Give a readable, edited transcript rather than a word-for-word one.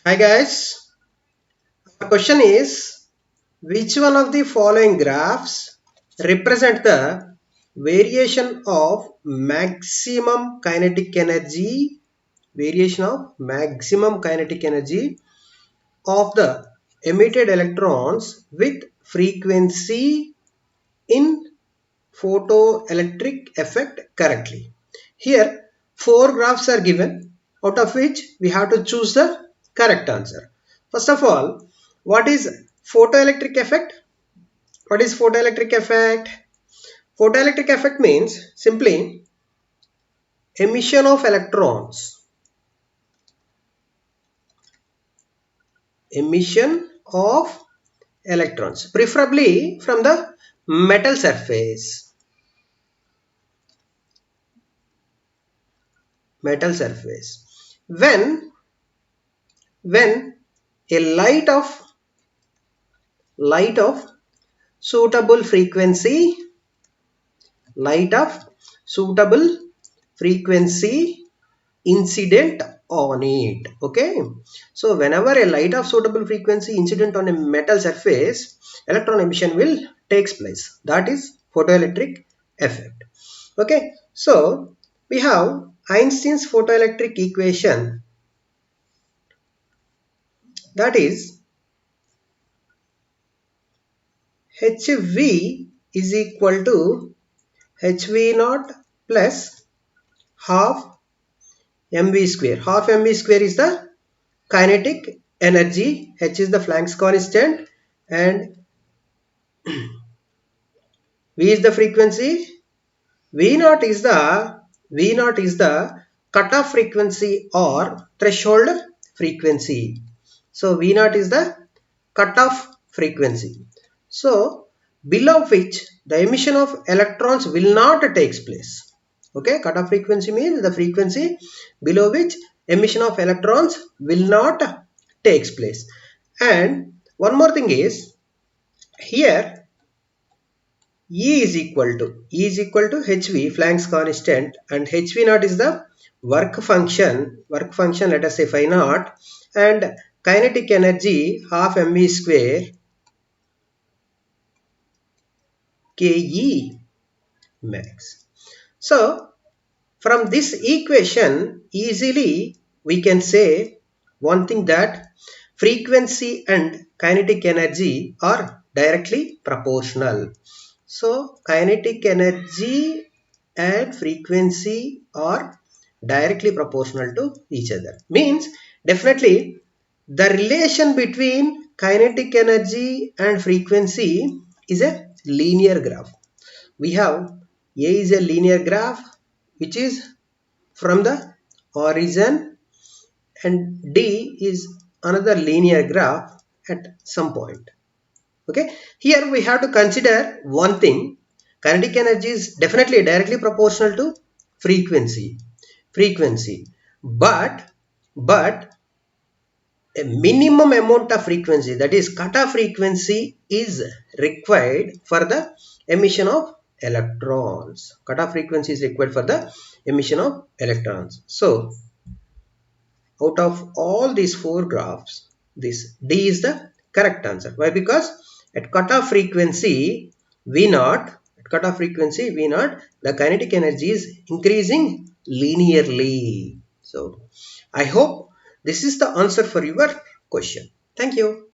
Hi guys, the question is which one of the following graphs represent the variation of maximum kinetic energy of the emitted electrons with frequency in photoelectric effect correctly. Here, four graphs are given, out of which we have to choose the correct answer. First of all, what is photoelectric effect? What is photoelectric effect? Photoelectric effect means simply emission of electrons. Emission of electrons, preferably from the metal surface. Metal surface. When a light of suitable frequency light of suitable frequency incident on it. Okay, so whenever a light of suitable frequency incident on a metal surface, electron emission will takes place. That is photoelectric effect. Okay, so we have Einstein's photoelectric equation, that is HV is equal to HV naught plus half mv square. Half mv square is the kinetic energy, h is the Planck's constant, and v is the frequency. V naught is the cutoff frequency or threshold frequency. So V naught is the cutoff frequency. So below which the emission of electrons will not takes place. Okay, cutoff frequency means the frequency below which emission of electrons will not takes place. And one more thing is, here E is equal to hv, Planck's constant, and hv naught is the work function, let us say phi naught, and kinetic energy half mv square ke max. So from this equation easily we can say one thing, that frequency and kinetic energy are directly proportional. So kinetic energy and frequency are directly proportional to each other. Means definitely the relation between kinetic energy and frequency is a linear graph. We have A is a linear graph which is from the origin, and D is another linear graph at some point. Okay, here we have to consider one thing: kinetic energy is definitely directly proportional to frequency, but a minimum amount of frequency, that is cutoff frequency, is required for the emission of electrons. Cutoff frequency is required for the emission of electrons. So out of all these four graphs, this D is the correct answer. Why? Because at cutoff frequency V naught, the kinetic energy is increasing linearly. So I hope this is the answer for your question. Thank you.